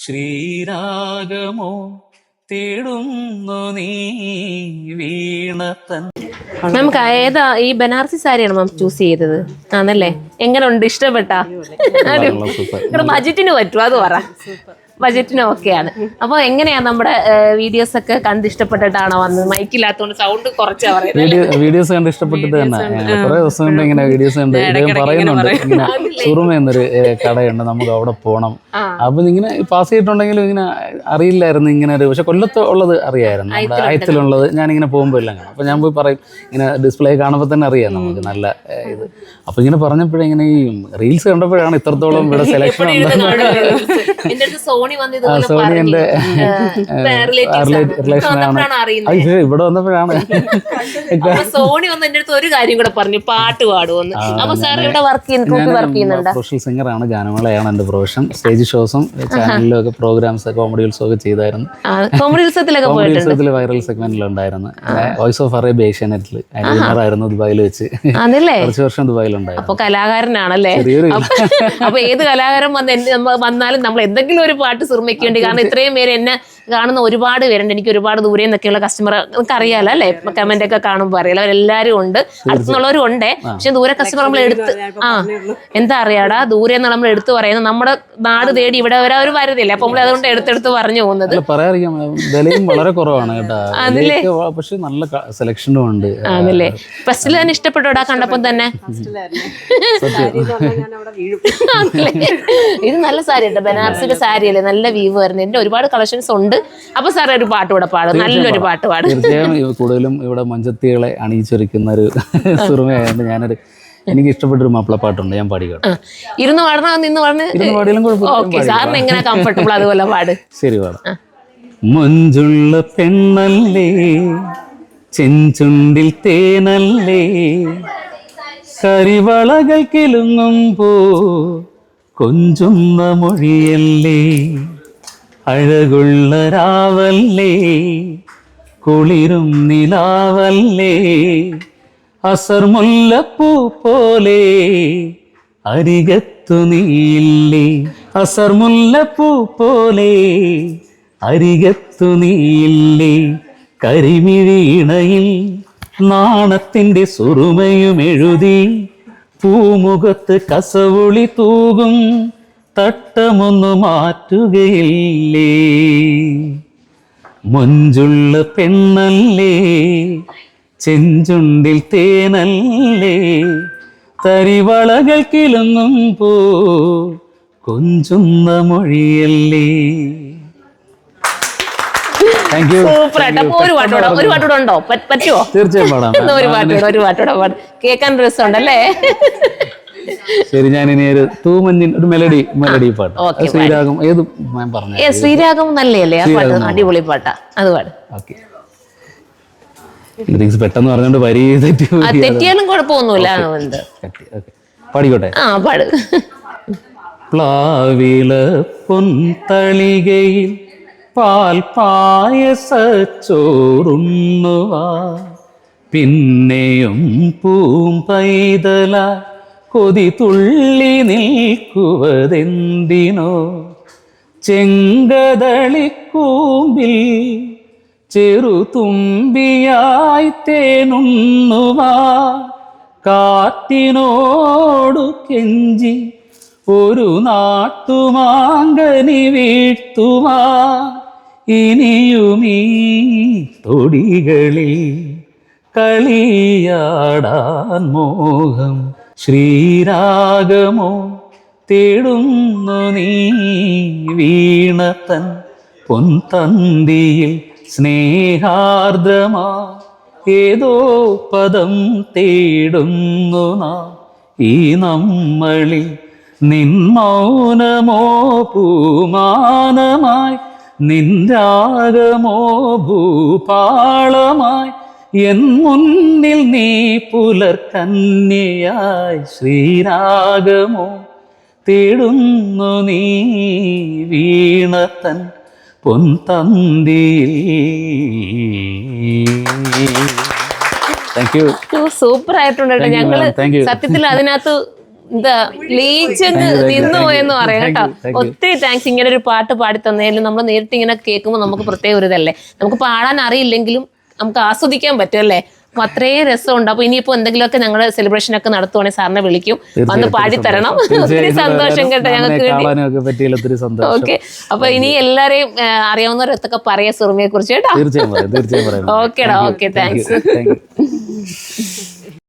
ശ്രീരാഗമോ തേടുന്നു നീ വീണത്തൻ. നമുക്ക് ഏതാ ഈ ബനാറസി സാരിയാണ് മാം ചൂസ് ചെയ്തത് ആണല്ലേ? എങ്ങനെയുണ്ട്, ഇഷ്ടപ്പെട്ടാ? ബജറ്റിന് പറ്റുമോ അത് പറ. ബജറ്റിന് ഓക്കെയാണ്. അപ്പൊ എങ്ങനെയാ നമ്മുടെ വീഡിയോസ് ഒക്കെ കണ്ട് ഇഷ്ടപ്പെട്ടിട്ടാണോ വന്നത്? മൈക്കില്ലാത്തോണ്ട് സൗണ്ട് കുറച്ചാ പറയുന്നത്. വീഡിയോസ് കണ്ട് ഇഷ്ടപ്പെട്ടിട്ട് തന്നെ കുറെ ദിവസം കൊണ്ട് ഇങ്ങനെ വീഡിയോസ് കണ്ട് ഇദ്ദേഹം പറയുന്നുണ്ട്, ഇങ്ങനെ സുറുമ എന്നൊരു കടയുണ്ട്, നമുക്ക് അവിടെ പോകണം. അപ്പൊ ഇങ്ങനെ പാസ് ചെയ്തിട്ടുണ്ടെങ്കിലും ഇങ്ങനെ അറിയില്ലായിരുന്നു ഇങ്ങനെ ഒരു, പക്ഷെ കൊല്ലത്ത് ഉള്ളത് അറിയായിരുന്നു, നമ്മുടെ ആയത്തിലുള്ളത് ഞാനിങ്ങനെ പോകുമ്പോൾ എല്ലാം കാണാം. അപ്പൊ ഞാൻ പോയി പറയും, ഇങ്ങനെ ഡിസ്പ്ലേ കാണുമ്പോൾ തന്നെ അറിയാം നമുക്ക് നല്ല ഇത്. അപ്പൊ ഇങ്ങനെ പറഞ്ഞപ്പോഴേ ഇങ്ങനെ ഈ റീൽസ് കണ്ടപ്പോഴാണ് ഇത്രത്തോളം ഇവിടെ സെലക്ഷൻ സോണി എന്റെ റിലേഷൻ ഇവിടെ വന്നപ്പോഴാണ്. സോണി വന്ന് എന്റെ അടുത്ത് ഒരു കാര്യം കൂടെ പറഞ്ഞു, പാട്ട് പാടുമെന്ന്. അപ്പൊ സാർ ഇവിടെ വർക്ക് ചെയ്യുന്നുണ്ട്? പ്രൊഫഷണൽ സിംഗറാണ്, ഗാനമേളയാണ് എന്റെ പ്രൊഫഷൻ. സ്റ്റേജ് ഷോസും ചാനലിലും ഒക്കെ പ്രോഗ്രാംസ്, കോമഡി ഉത്സവമൊക്കെ ചെയ്തായിരുന്നു. കോമഡി ഉത്സവത്തിൽ വൈറൽ സെഗ്മെന്റിലുണ്ടായിരുന്നു. വോയിസ് ഓഫ് അറേബ്യ ഏഷ്യാനെറ്റിൽ ആയിരുന്നു, ദുബായിൽ വെച്ച്. കുറച്ച് വർഷം ദുബായിലുണ്ടായിരുന്നു. അപ്പൊ കലാകാരനാണല്ലേ? അപ്പൊ ഏത് കലാകാരൻ വന്നാലും നമ്മൾ എന്തെങ്കിലും ഒരു പാട്ട് സുർമയ്ക്ക് വേണ്ടി, കാരണം ഇത്രയും പേര് എന്നെ കാണുന്ന ഒരുപാട് പേരുണ്ട്. എനിക്ക് ഒരുപാട് ദൂരെ നിന്നൊക്കെയുള്ള കസ്റ്റമർ, നമുക്ക് അറിയാലോ അല്ലെ, കമന്റ് ഒക്കെ കാണുമ്പോൾ അറിയാലോ, അവരെല്ലാരും ഉണ്ട്, അടുത്തുള്ളവരും ഉണ്ട്. പക്ഷെ ദൂരെ കസ്റ്റമർ നമ്മൾ എടുത്ത് എന്താ അറിയാടാ, ദൂരെ നിന്ന് നമ്മൾ എടുത്ത് പറയുന്നത് നമ്മുടെ നാട് തേടി ഇവിടെ വരെ അവർ വരുന്നില്ല. അപ്പൊ നമ്മൾ അതുകൊണ്ട് എടുത്തെടുത്ത് പറഞ്ഞു പോകുന്നത്. പറയാറിയാം, വിലയും വളരെ കുറവാണ് കേട്ടോ, പക്ഷെ നല്ല സെലക്ഷനും ഉണ്ട്. ആണല്ലേ? ഫസ്റ്റിൽ തന്നെ ഇഷ്ടപ്പെട്ടോടാ കണ്ടപ്പോ തന്നെ? ഇത് നല്ല സാരി കേട്ടോ, ബനാറസിന്റെ സാരി അല്ലേ, നല്ല വ്യൂ വരുന്നത്. എന്റെ ഒരുപാട് കളക്ഷൻസ് ഉണ്ട്. അപ്പൊ സാർ ഒരു പാട്ട് കൂടെ പാടും, നല്ലൊരു പാട്ട് പാടും. തീർച്ചയായും. കൂടുതലും ഇവിടെ മഞ്ചത്തികളെ അണിയിച്ചൊരുക്കുന്ന ഒരു സുറുമയായതുകൊണ്ട് ഞാനൊരു, എനിക്ക് ഇഷ്ടപ്പെട്ടൊരു മാപ്പിളപ്പാട്ടുണ്ട്, ഞാൻ പാടിക്കോട്ടെ. ഇരുന്ന് പാടണോ നിന്ന് പാടുന്നത്? സാറിന് എങ്ങനെ കംഫർട്ടബിൾ അതുപോലെ പാട്. ശരി, പാടാം. മൊഞ്ചുള്ള പെണ്ണല്ലേ, ചെഞ്ചുണ്ടിൽ തേനല്ലേ, കരിവളകൾ കിലുങ്ങുമ്പോ കൊഞ്ചുന്ന മൊഴിയല്ലേ, അഴകുള്ള രാവല്ലേ, കുളിരും നിലാവല്ലേ, അസർ മുല്ലപ്പൂ പോലെ അരികത്തു നീയില്ലേ, അസർ മുല്ലപ്പൂ പോലെ അരികത്തു നീയില്ലേ, കരിമിഴീണയിൽ നാണത്തിന്റെ സുറുമയും എഴുതി പൂമുഖത്ത് കസവുളി തൂകും തട്ടമൊന്നു മാറ്റുകയില്ലേ, മൊഞ്ചുള്ള പെണ്ണല്ലേ, ചെഞ്ചുണ്ടിൽ തേനല്ലേ, തരിവളകൾ കിലുങ്ങുമ്പോ കൊഞ്ചുന്ന മൊഴിയല്ലേ. സൂപ്പർ ആയിട്ട്. അപ്പൊ ഒരു പാട്ടോടെ ഉണ്ടോ? പറ്റുമോ? തീർച്ചയായും പാടാം. ഒരു പാട്ടോടെ പാടും, കേൾക്കാൻ രസമുണ്ടല്ലേ? ശരി, ഞാൻ ഇനി ഒരു തൂമഞ്ഞിൻ ഒരു മെലഡി പാട്ട്. ശ്രീരാഗം ഏത് പറഞ്ഞു? ശ്രീരാഗം നല്ലല്ലേ ആ പാട്ട്? അടിപൊളി പാട്ടാ, അത് പാട്. ഓക്കെ. പെട്ടെന്ന് പറഞ്ഞോണ്ട് വരി തെറ്റിയാലും കുഴപ്പമൊന്നുമില്ല. പാടിക്കോട്ടെ. പാട്. പ്ലാവില പൊൻതളികയിൽ പാൽ പായസച്ചോറുണ്ണുവാ, പിന്നെയും പൂമ്പൈതല കൊതി തുള്ളി നിൽക്കുവതെന്തിനോ, ചെങ്കതളിക്കൂമ്പിൽ ചെറുതുമ്പിയായി തേനുണ്ണുവാ, കാറ്റിനോടു കെഞ്ചി ഒരു നാട്ടുമാങ്കനി വീഴ്ത്തുവാ, ഇനിയുമീ തൊടികളിൽ കളിയാടാൻ മോഹം, ശ്രീരാഗമോ തേടുന്നു നീ വീണത്തൻ പൊൻതന്തിയിൽ, സ്നേഹാർദ്രമാ ഏതോ പദം തേടുന്നു നാം ഈ നമ്മളിൽ, നിൻ മൗനമോ പൂമാനമായി, നിൻ രാഗമോ ഭൂപാളമായി, എൻ മുന്നിൽ നീ പുലർക്കന്യയായി, ശ്രീരാഗമോ തേടുന്നു നീ വീണത്തൻ പൊൻതന്തിയിൽ. സൂപ്പർ ആയിട്ടുണ്ട്. ഞങ്ങള് സത്യത്തിൽ അതിനകത്ത് എന്താ ലീച്ചങ്ങ് നിന്നു പോയെന്ന് പറയാം കേട്ടോ. ഒത്തിരി താങ്ക്സ്. ഇങ്ങനെ ഒരു പാട്ട് പാടി തന്നതിലും നമ്മൾ നേരിട്ട് ഇങ്ങനെ കേൾക്കുമ്പോൾ നമുക്ക് പ്രത്യേക ഒരു ഇതല്ലേ. നമുക്ക് പാടാൻ അറിയില്ലെങ്കിലും നമുക്ക് ആസ്വദിക്കാൻ പറ്റും അല്ലേ. അപ്പൊ അത്രയും രസമുണ്ട്. അപ്പൊ ഇനിയിപ്പോ എന്തെങ്കിലുമൊക്കെ ഞങ്ങൾ സെലിബ്രേഷൻ ഒക്കെ നടത്തുവാണെങ്കിൽ സാറിനെ വിളിക്കും, വന്ന് പാടിത്തരണം. ഒത്തിരി സന്തോഷം കേട്ടോ ഞങ്ങൾക്ക് വേണ്ടി. ഓക്കെ, അപ്പൊ ഇനി എല്ലാരെയും അറിയാവുന്നവരൊക്കെ പറയാ സുറുമിയെ കുറിച്ച് കേട്ടോ. തീർച്ചയായും. ഓക്കേടാ, ഓക്കെ, താങ്ക്സ്.